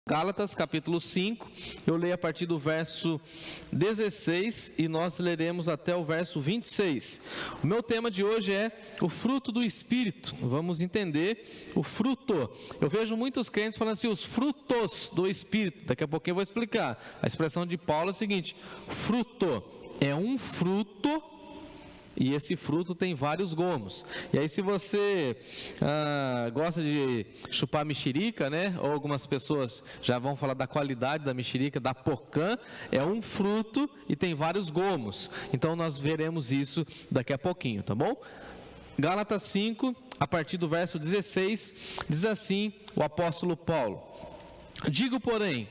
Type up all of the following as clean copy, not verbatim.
Gálatas, capítulo 5, eu leio a partir do verso 16 e nós leremos até o verso 26. O meu tema de hoje é o fruto do Espírito. Vamos entender o fruto. Eu vejo muitos crentes falando assim, os frutos do Espírito. Daqui a pouquinho eu vou explicar. A expressão de Paulo é o seguinte, fruto é um fruto. E esse fruto tem vários gomos. E aí se você gosta de chupar mexerica, né? Ou algumas pessoas já vão falar da qualidade da mexerica, da pocã, é um fruto e tem vários gomos. Então nós veremos isso daqui a pouquinho, tá bom? Gálatas 5, a partir do verso 16, diz assim o apóstolo Paulo. Digo, porém,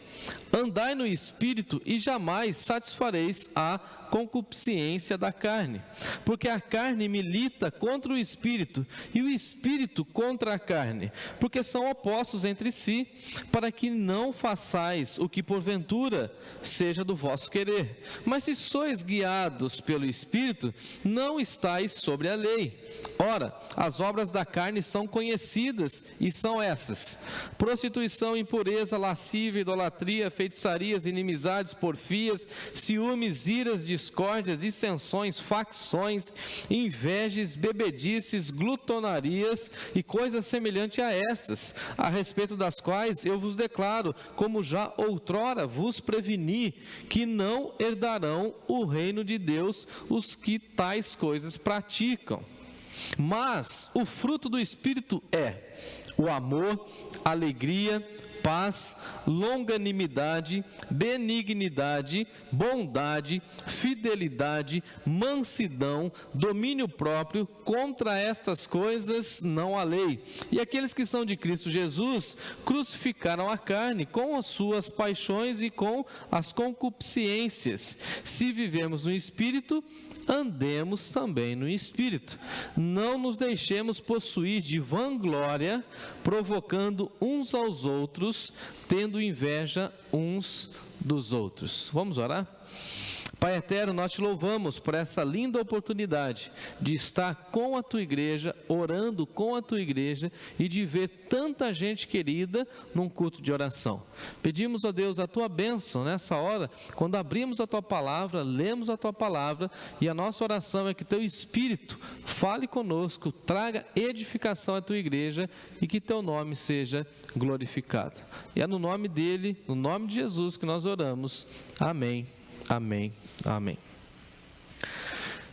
andai no Espírito e jamais satisfareis a concupiscência da carne, porque a carne milita contra o Espírito e o Espírito contra a carne, porque são opostos entre si, para que não façais o que porventura seja do vosso querer. Mas se sois guiados pelo Espírito, não estáis sobre a lei. Ora, as obras da carne são conhecidas e são essas: prostituição, impureza, lascívia, idolatria, feitiçarias, inimizades, porfias, ciúmes, iras, discórdias, dissensões, facções, invejas, bebedices, glutonarias e coisas semelhantes a essas, a respeito das quais eu vos declaro, como já outrora vos preveni, que não herdarão o reino de Deus os que tais coisas praticam. Mas o fruto do Espírito é o amor, alegria, paz, longanimidade, benignidade, bondade, fidelidade, mansidão, domínio próprio. Contra estas coisas não há lei. E aqueles que são de Cristo Jesus crucificaram a carne com as suas paixões e com as concupiscências. Se vivemos no Espírito, andemos também no Espírito. Não nos deixemos possuir de vanglória, provocando uns aos outros, tendo inveja uns dos outros. Vamos orar? Pai eterno, nós te louvamos por essa linda oportunidade de estar com a tua igreja, orando com a tua igreja e de ver tanta gente querida num culto de oração. Pedimos a Deus a tua bênção nessa hora, quando abrimos a tua palavra, lemos a tua palavra, e a nossa oração é que teu Espírito fale conosco, traga edificação à tua igreja e que teu nome seja glorificado. E é no nome dele, no nome de Jesus que nós oramos. Amém. Amém, amém.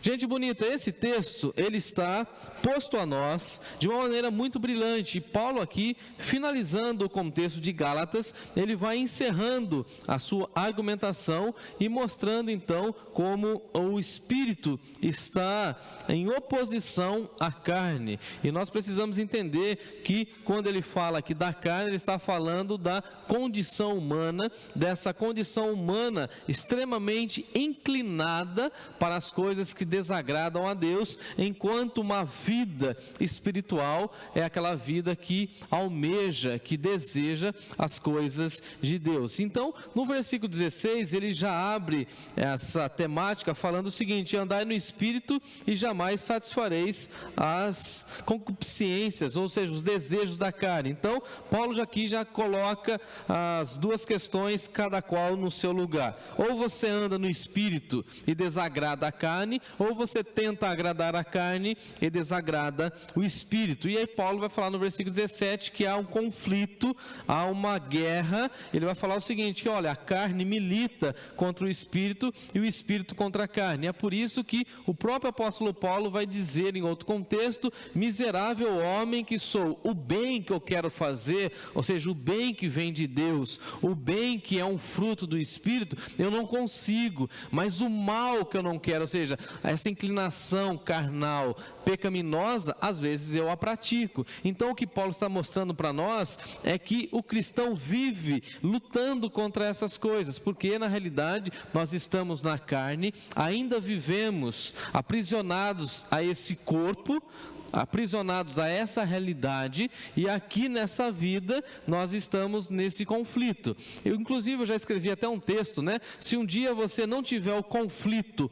Gente bonita, esse texto, ele está posto a nós de uma maneira muito brilhante. E Paulo aqui, finalizando o contexto de Gálatas, ele vai encerrando a sua argumentação e mostrando então como o Espírito está em oposição à carne. E nós precisamos entender que quando ele fala aqui da carne, ele está falando da condição humana, dessa condição humana extremamente inclinada para as coisas que desagradam a Deus, enquanto uma vida espiritual é aquela vida que almeja, que deseja as coisas de Deus. Então, no versículo 16, ele já abre essa temática falando o seguinte: andai no Espírito e jamais satisfareis as concupiscências, ou seja, os desejos da carne. Então, Paulo aqui já coloca as duas questões, cada qual no seu lugar. Ou você anda no Espírito e desagrada a carne, ou você tenta agradar a carne e desagrada o Espírito. E aí Paulo vai falar no versículo 17 que há um conflito, há uma guerra. Ele vai falar o seguinte, que olha, a carne milita contra o Espírito e o Espírito contra a carne. É por isso que o próprio apóstolo Paulo vai dizer em outro contexto: miserável homem que sou, o bem que eu quero fazer, ou seja, o bem que vem de Deus, o bem que é um fruto do Espírito, eu não consigo, mas o mal que eu não quero, ou seja, essa inclinação carnal, pecaminosa, às vezes eu a pratico. Então o que Paulo está mostrando para nós é que o cristão vive lutando contra essas coisas, porque na realidade nós estamos na carne, ainda vivemos aprisionados a esse corpo, aprisionados a essa realidade, e aqui nessa vida nós estamos nesse conflito. Eu já escrevi até um texto, né? Se um dia você não tiver o conflito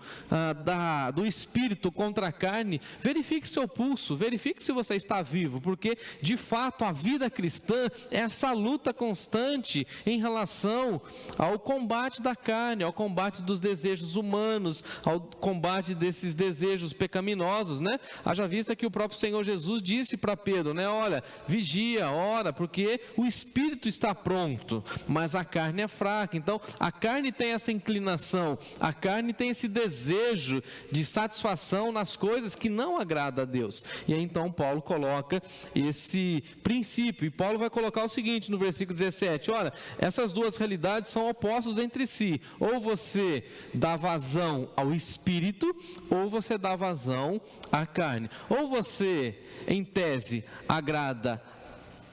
do espírito contra a carne, verifique seu pulso, verifique se você está vivo, porque de fato a vida cristã é essa luta constante em relação ao combate da carne, ao combate dos desejos humanos, ao combate desses desejos pecaminosos, né? Haja vista que o próprio Senhor Jesus disse para Pedro, né? Olha, vigia, ora, porque o espírito está pronto, mas a carne é fraca. Então, a carne tem essa inclinação, a carne tem esse desejo de satisfação nas coisas que não agrada a Deus. E aí então Paulo coloca esse princípio, e Paulo vai colocar o seguinte no versículo 17, olha, essas duas realidades são opostos entre si, ou você dá vazão ao espírito, ou você dá vazão à carne, ou você, em tese, agrada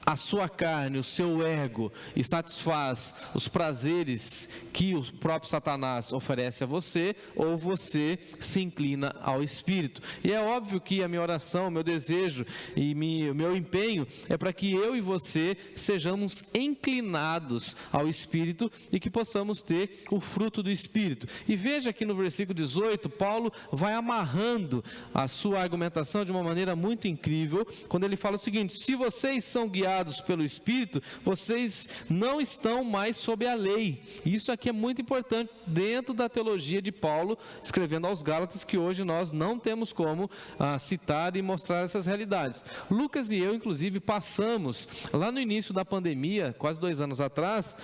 a sua carne, o seu ego, e satisfaz os prazeres que o próprio Satanás oferece a você, ou você se inclina ao Espírito. E é óbvio que a minha oração, o meu desejo e o meu empenho é para que eu e você sejamos inclinados ao Espírito e que possamos ter o fruto do Espírito. E veja que no versículo 18, Paulo vai amarrando a sua argumentação de uma maneira muito incrível, quando ele fala o seguinte: se vocês são guiados pelo Espírito, vocês não estão mais sob a lei. Isso aqui é muito importante dentro da teologia de Paulo, escrevendo aos Gálatas, que hoje nós não temos como citar e mostrar essas realidades. Lucas e eu, inclusive, passamos, lá no início da pandemia, quase 2 anos atrás,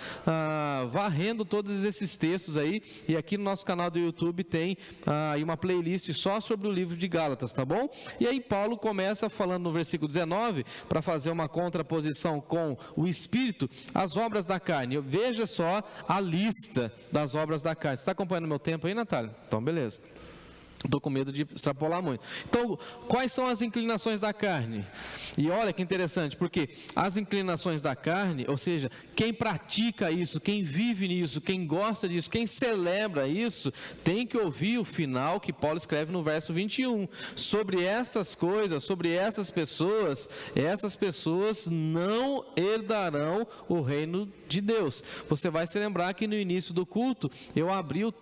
varrendo todos esses textos aí, e aqui no nosso canal do YouTube tem uma playlist só sobre o livro de Gálatas, tá bom? E aí Paulo começa falando no versículo 19, para fazer uma contraposição com o Espírito, as obras da carne. Veja só a lista das obras da carne. Você está acompanhando meu tempo aí, Natália? Então, beleza. Estou com medo de extrapolar muito. Então, quais são as inclinações da carne? E olha que interessante, porque as inclinações da carne, ou seja, quem pratica isso, quem vive nisso, quem gosta disso, quem celebra isso, tem que ouvir o final que Paulo escreve no verso 21. Sobre essas coisas, sobre essas pessoas não herdarão o reino de Deus. Você vai se lembrar que no início do culto, eu abri o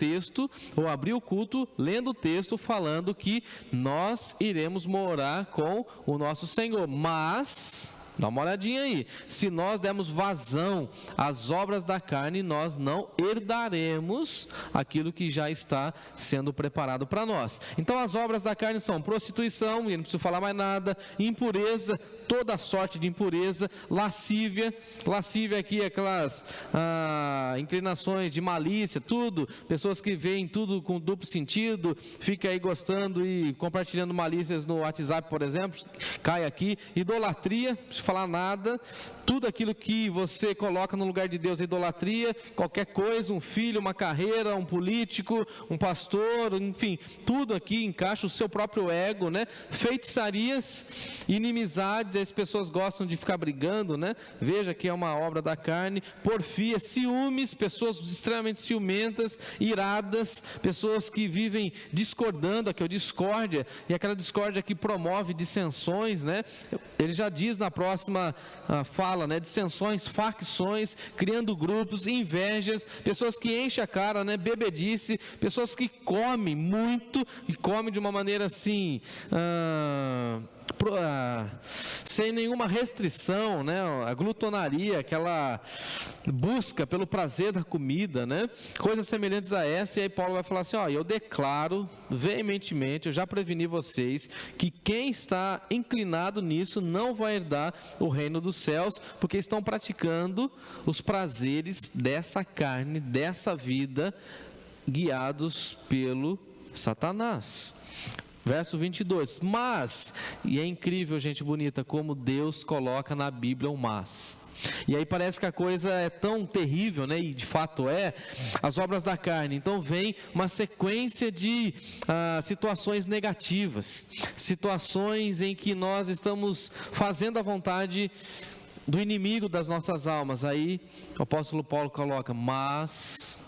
culto lendo o texto falando que nós iremos morar com o nosso Senhor, mas dá uma olhadinha aí, se nós dermos vazão às obras da carne, nós não herdaremos aquilo que já está sendo preparado para nós. Então as obras da carne são prostituição, e não preciso falar mais nada, impureza, toda sorte de impureza, lascívia aqui, aquelas inclinações de malícia, tudo, pessoas que veem tudo com duplo sentido, fica aí gostando e compartilhando malícias no WhatsApp, por exemplo, cai aqui. Idolatria, não falar nada, tudo aquilo que você coloca no lugar de Deus é idolatria, qualquer coisa, um filho, uma carreira, um político, um pastor, enfim, tudo aqui encaixa o seu próprio ego, né? Feitiçarias, inimizades, as pessoas gostam de ficar brigando, né? Veja que é uma obra da carne. Porfia, ciúmes, pessoas extremamente ciumentas, iradas, pessoas que vivem discordando, aqui é discórdia, e aquela discórdia que promove dissensões, né? Ele já diz na próxima fala, né? Dissensões, facções, criando grupos, invejas, pessoas que enchem a cara, né? Bebedice, pessoas que comem muito e comem de uma maneira assim, sem nenhuma restrição, né? A glutonaria, aquela busca pelo prazer da comida, né? Coisas semelhantes a essa. E aí Paulo vai falar assim: ó, eu declaro veementemente, eu já preveni vocês, que quem está inclinado nisso não vai herdar o reino dos céus, porque estão praticando os prazeres dessa carne, dessa vida, guiados pelo Satanás. Verso 22, mas, e é incrível, gente bonita, como Deus coloca na Bíblia um mas. E aí parece que a coisa é tão terrível, né? E de fato é, as obras da carne. Então vem uma sequência de situações negativas, situações em que nós estamos fazendo a vontade do inimigo das nossas almas. Aí o apóstolo Paulo coloca, mas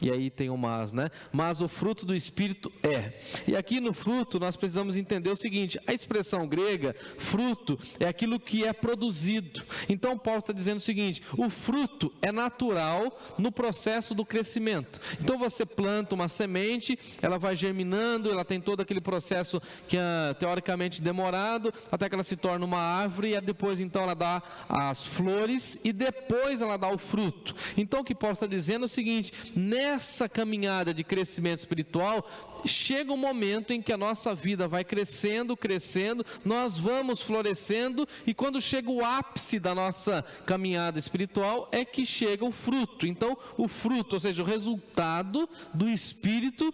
E aí tem o mas, né? Mas o fruto do Espírito é. E aqui no fruto nós precisamos entender o seguinte: a expressão grega, fruto, é aquilo que é produzido. Então Paulo está dizendo o seguinte: o fruto é natural no processo do crescimento. Então você planta uma semente, ela vai germinando, ela tem todo aquele processo que é teoricamente demorado, até que ela se torna uma árvore, e depois então ela dá as flores, e depois ela dá o fruto. Então o que Paulo está dizendo é o seguinte: nessa caminhada de crescimento espiritual, chega um momento em que a nossa vida vai crescendo, nós vamos florescendo, e quando chega o ápice da nossa caminhada espiritual, é que chega o fruto. Então o fruto, ou seja, o resultado do Espírito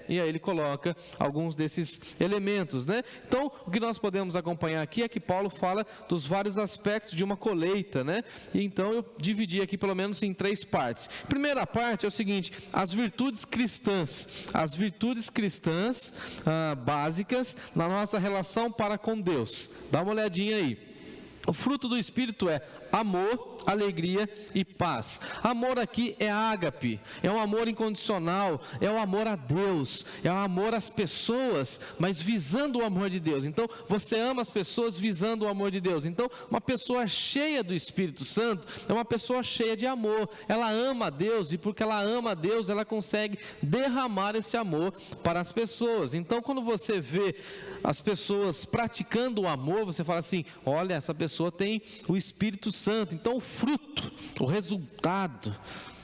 e aí ele coloca alguns desses elementos, né? Então, o que nós podemos acompanhar aqui é que Paulo fala dos vários aspectos de uma colheita, né? E então eu dividi aqui pelo menos em 3 partes. Primeira parte é o seguinte: as virtudes cristãs básicas na nossa relação para com Deus. Dá uma olhadinha aí. O fruto do Espírito é amor, alegria e paz. Amor aqui é ágape, é um amor incondicional, é um amor a Deus, é um amor às pessoas, mas visando o amor de Deus. Então, você ama as pessoas visando o amor de Deus. Então, uma pessoa cheia do Espírito Santo é uma pessoa cheia de amor. Ela ama a Deus, e porque ela ama a Deus, ela consegue derramar esse amor para as pessoas. Então, quando você vê as pessoas praticando o amor, você fala assim: olha, essa pessoa tem o Espírito Santo. Então o fruto, o resultado,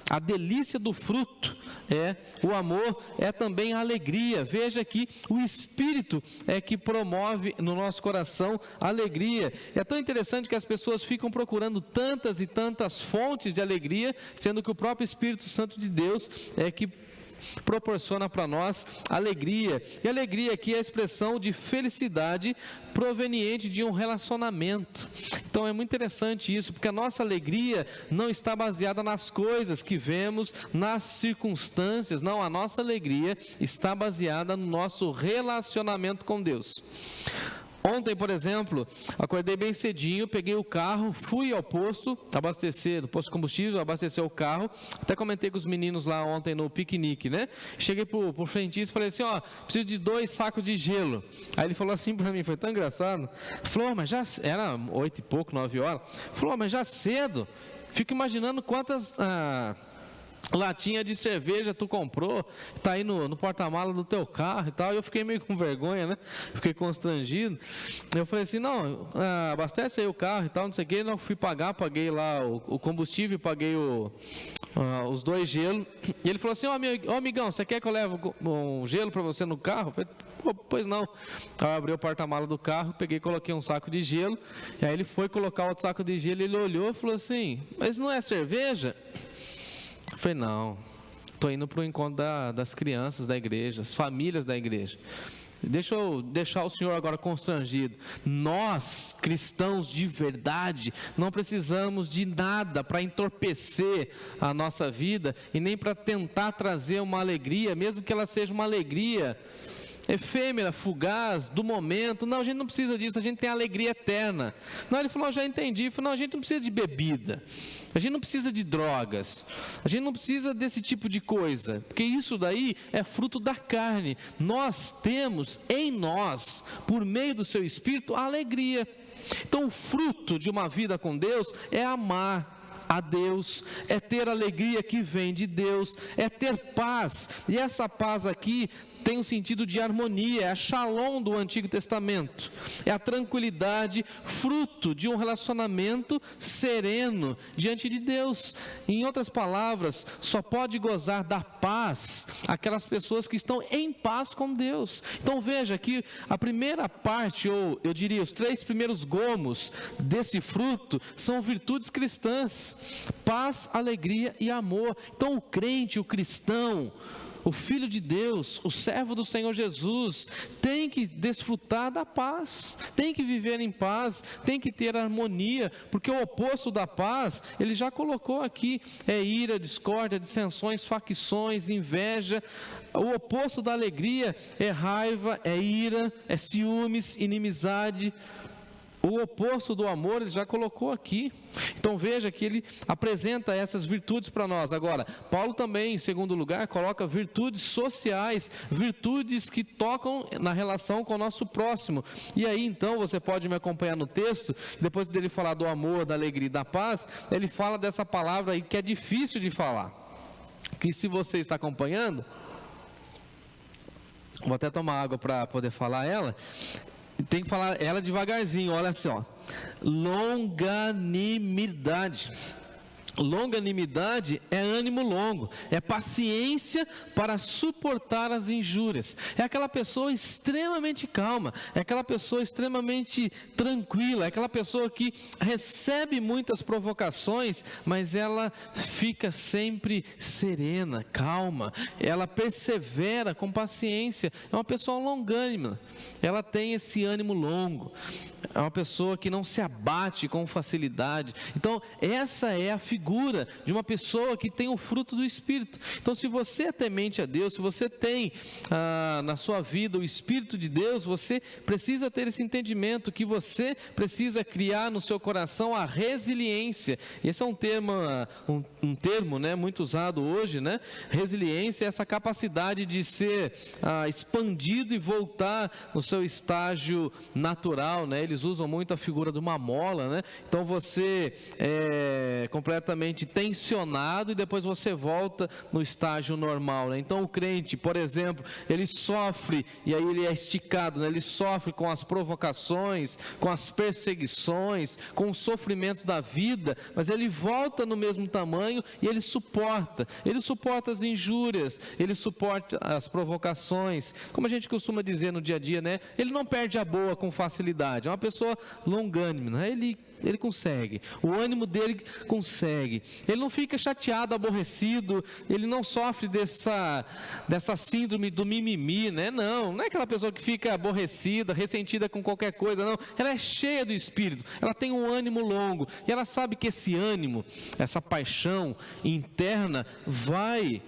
a delícia do fruto é o amor, é também a alegria. Veja que o Espírito é que promove no nosso coração a alegria. É tão interessante que as pessoas ficam procurando tantas e tantas fontes de alegria, sendo que o próprio Espírito Santo de Deus é que proporciona para nós alegria. E alegria aqui é a expressão de felicidade proveniente de um relacionamento. Então é muito interessante isso, porque a nossa alegria não está baseada nas coisas que vemos, nas circunstâncias. Não, a nossa alegria está baseada no nosso relacionamento com Deus. Ontem, por exemplo, acordei bem cedinho, peguei o carro, fui ao posto abastecer, no posto de combustível, abastecer o carro. Até comentei com os meninos lá ontem no piquenique, né? Cheguei pro frentista e falei assim: preciso de 2 sacos de gelo. Aí ele falou assim para mim, foi tão engraçado. Falou: mas já era 8 e pouco, 9 horas. Falou: mas já cedo. Fico imaginando quantas latinha de cerveja tu comprou, tá aí no porta-mala do teu carro e tal. Eu fiquei meio com vergonha, né? Fiquei constrangido. Eu falei assim: não, abastece aí o carro e tal, não sei o que. Não, fui paguei lá o combustível, paguei os 2 gelos. E ele falou assim: amigão, você quer que eu leve um gelo para você no carro? Eu falei: pois não. Aí eu abri o porta-mala do carro, peguei e coloquei um saco de gelo. E aí ele foi colocar outro saco de gelo, ele olhou e falou assim: mas não é cerveja? Eu falei: não, estou indo para o encontro das crianças da igreja, as famílias da igreja. Deixa eu deixar o senhor agora constrangido. Nós, cristãos de verdade, não precisamos de nada para entorpecer a nossa vida e nem para tentar trazer uma alegria, mesmo que ela seja uma alegria efêmera, fugaz, do momento. Não, a gente não precisa disso, a gente tem alegria eterna. Não, ele falou: já entendi. Ele falou: não, a gente não precisa de bebida, a gente não precisa de drogas, a gente não precisa desse tipo de coisa, porque isso daí é fruto da carne. Nós temos em nós, por meio do seu Espírito, a alegria. Então o fruto de uma vida com Deus é amar a Deus, é ter alegria que vem de Deus, é ter paz. E essa paz aqui tem um sentido de harmonia, é a shalom do Antigo Testamento, é a tranquilidade, fruto de um relacionamento sereno diante de Deus. Em outras palavras, só pode gozar da paz aquelas pessoas que estão em paz com Deus. Então veja que a primeira parte, ou eu diria os 3 primeiros gomos desse fruto, são virtudes cristãs: paz, alegria e amor. Então o crente, o cristão, o Filho de Deus, o servo do Senhor Jesus, tem que desfrutar da paz, tem que viver em paz, tem que ter harmonia, porque o oposto da paz, ele já colocou aqui, é ira, discórdia, dissensões, facções, inveja. O oposto da alegria é raiva, é ira, é ciúmes, inimizade. O oposto do amor ele já colocou aqui. Então veja que ele apresenta essas virtudes para nós. Agora, Paulo também, em segundo lugar, coloca virtudes sociais, virtudes que tocam na relação com o nosso próximo. E aí então você pode me acompanhar no texto, depois dele falar do amor, da alegria e da paz, ele fala dessa palavra aí que é difícil de falar. Que se você está acompanhando, vou até tomar água para poder falar ela. Tem que falar ela devagarzinho, olha só. Longanimidade. Longanimidade é ânimo longo, é paciência para suportar as injúrias. É aquela pessoa extremamente calma, é aquela pessoa extremamente tranquila, é aquela pessoa que recebe muitas provocações, mas ela fica sempre serena, calma, ela persevera com paciência. É uma pessoa longânima, ela tem esse ânimo longo. É uma pessoa que não se abate com facilidade. Então, essa é a figura de uma pessoa que tem o fruto do Espírito. Então, se você é temente a Deus, se você tem na sua vida o Espírito de Deus, você precisa ter esse entendimento que você precisa criar no seu coração a resiliência. Esse é um termo, né, muito usado hoje, né? Resiliência é essa capacidade de ser expandido e voltar no seu estágio natural, né? Eles usam muito a figura de uma mola, né? Então você é completamente tensionado e depois você volta no estágio normal, né? Então o crente, por exemplo, ele sofre e aí ele é esticado, né? Ele sofre com as provocações, com as perseguições, com os sofrimentos da vida, mas ele volta no mesmo tamanho e ele suporta as injúrias, ele suporta as provocações, como a gente costuma dizer no dia a dia, né? Ele não perde a boa com facilidade. É uma pessoa longânime, né? Ele consegue, o ânimo dele consegue, ele não fica chateado, aborrecido, ele não sofre dessa síndrome do mimimi, né? Não é aquela pessoa que fica aborrecida, ressentida com qualquer coisa, não. Ela é cheia do Espírito, ela tem um ânimo longo, e ela sabe que esse ânimo, essa paixão interna vai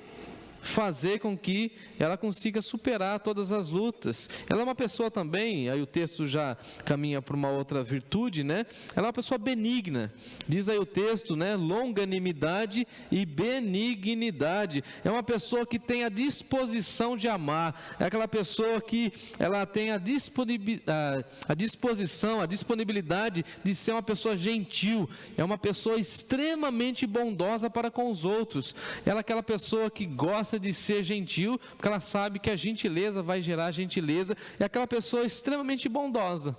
fazer com que ela consiga superar todas as lutas. Ela é uma pessoa também, aí o texto já caminha para uma outra virtude, né? Ela é uma pessoa benigna, diz aí o texto, né? Longanimidade e benignidade. É uma pessoa que tem a disposição de amar, é aquela pessoa que ela tem a disposição, a disponibilidade de ser uma pessoa gentil, é uma pessoa extremamente bondosa para com os outros. Ela é aquela pessoa que gosta de ser gentil, porque ela sabe que a gentileza vai gerar gentileza. É aquela pessoa extremamente bondosa,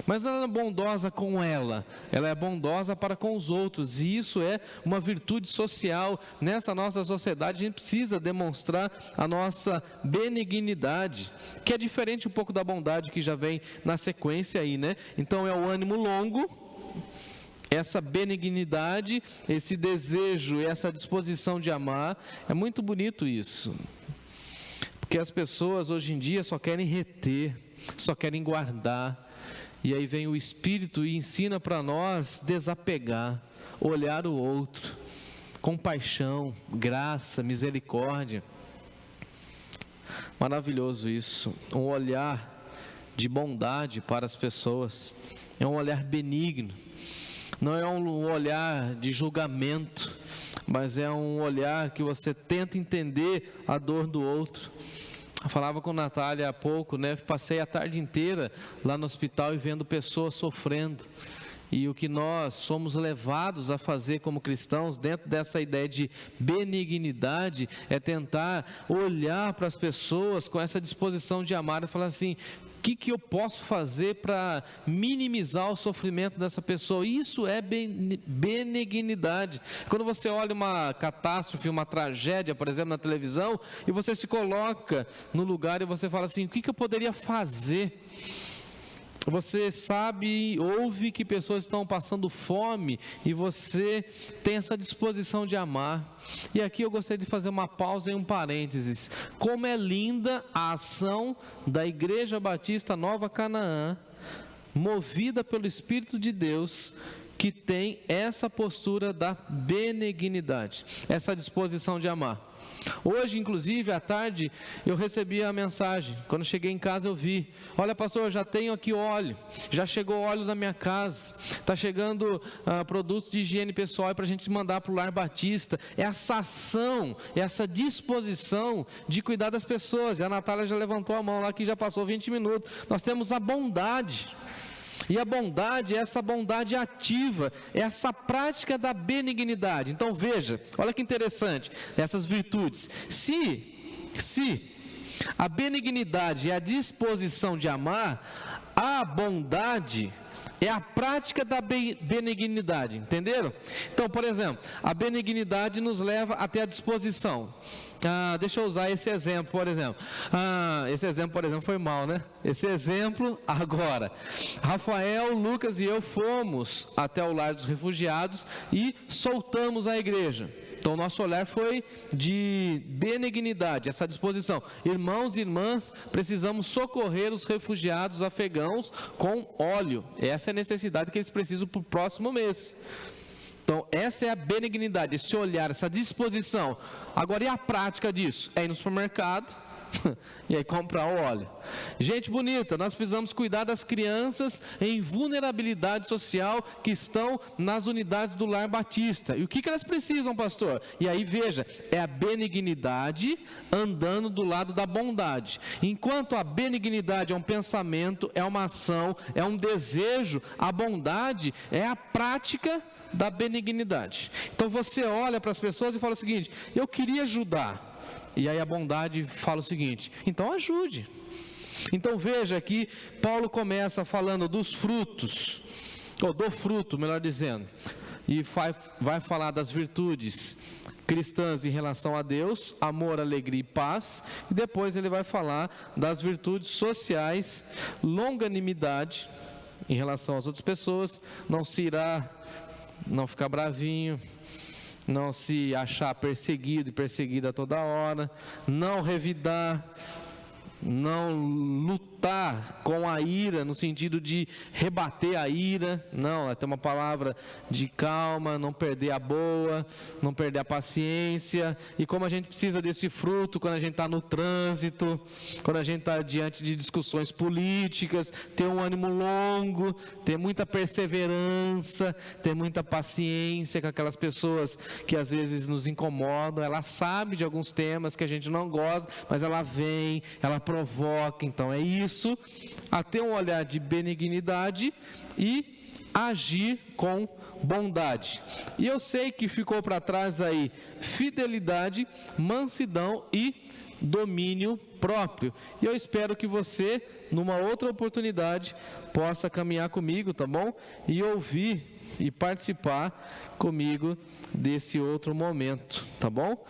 mas ela não é bondosa com ela é bondosa para com os outros, e isso é uma virtude social. Nessa nossa sociedade a gente precisa demonstrar a nossa benignidade, que é diferente um pouco da bondade que já vem na sequência aí, né? Então é o ânimo longo, essa benignidade, esse desejo, essa disposição de amar. É muito bonito isso, porque as pessoas hoje em dia só querem reter, só querem guardar, e aí vem o Espírito e ensina para nós desapegar, olhar o outro, compaixão, graça, misericórdia. Maravilhoso isso, um olhar de bondade para as pessoas, é um olhar benigno. Não é um olhar de julgamento, mas é um olhar que você tenta entender a dor do outro. Eu falava com a Natália há pouco, né? Passei a tarde inteira lá no hospital e vendo pessoas sofrendo. E o que nós somos levados a fazer como cristãos, dentro dessa ideia de benignidade, é tentar olhar para as pessoas com essa disposição de amar e falar assim: o que eu posso fazer para minimizar o sofrimento dessa pessoa? Isso é benignidade. Quando você olha uma catástrofe, uma tragédia, por exemplo, na televisão, e você se coloca no lugar e você fala assim: o que eu poderia fazer? Você sabe, ouve que pessoas estão passando fome e você tem essa disposição de amar. E aqui eu gostaria de fazer uma pausa e um parênteses. Como é linda a ação da Igreja Batista Nova Canaã, movida pelo Espírito de Deus, que tem essa postura da benignidade, essa disposição de amar. Hoje, inclusive, à tarde, eu recebi a mensagem. Quando cheguei em casa, eu vi: olha, pastor, eu já tenho aqui óleo, já chegou óleo na minha casa, está chegando produtos de higiene pessoal para a gente mandar para o Lar Batista. Essa ação, essa disposição de cuidar das pessoas. E a Natália já levantou a mão lá, que já passou 20 minutos. Nós temos a bondade. E a bondade é essa bondade ativa, é essa prática da benignidade. Então veja, olha que interessante, essas virtudes. Se a benignidade é a disposição de amar, a bondade é a prática da benignidade, entenderam? Então, por exemplo, a benignidade nos leva até a disposição. Deixa eu usar esse exemplo, por exemplo. Esse exemplo, por exemplo, foi mal, né? Esse exemplo, agora. Rafael, Lucas e eu fomos até o lar dos refugiados e soltamos a igreja. Então, nosso olhar foi de benignidade, essa disposição. Irmãos e irmãs, precisamos socorrer os refugiados afegãos com óleo. Essa é a necessidade que eles precisam para o próximo mês. Então, essa é a benignidade, esse olhar, essa disposição. Agora, e a prática disso? É ir no supermercado e aí comprar o óleo. Gente bonita, nós precisamos cuidar das crianças em vulnerabilidade social que estão nas unidades do Lar Batista. E o que elas precisam, pastor? E aí veja, é a benignidade andando do lado da bondade. Enquanto a benignidade é um pensamento, é uma ação, é um desejo, a bondade é a prática da benignidade. Então você olha para as pessoas e fala o seguinte: eu queria ajudar. E aí a bondade fala o seguinte: então ajude. Então veja que Paulo começa falando dos frutos, ou do fruto, melhor dizendo, e vai falar das virtudes cristãs em relação a Deus, amor, alegria e paz, e depois ele vai falar das virtudes sociais, longanimidade em relação às outras pessoas, não se irá, não ficar bravinho, não se achar perseguido e perseguida a toda hora, não revidar, não lutar com a ira, no sentido de rebater a ira, não, é ter uma palavra de calma, não perder a boa, não perder a paciência. E como a gente precisa desse fruto quando a gente está no trânsito, quando a gente está diante de discussões políticas, ter um ânimo longo, ter muita perseverança, ter muita paciência com aquelas pessoas que às vezes nos incomodam. Ela sabe de alguns temas que a gente não gosta, mas ela vem, ela provoca. Então é isso, a ter um olhar de benignidade e agir com bondade. E eu sei que ficou para trás aí fidelidade, mansidão e domínio próprio. E eu espero que você, numa outra oportunidade, possa caminhar comigo, tá bom? E ouvir e participar comigo desse outro momento, tá bom?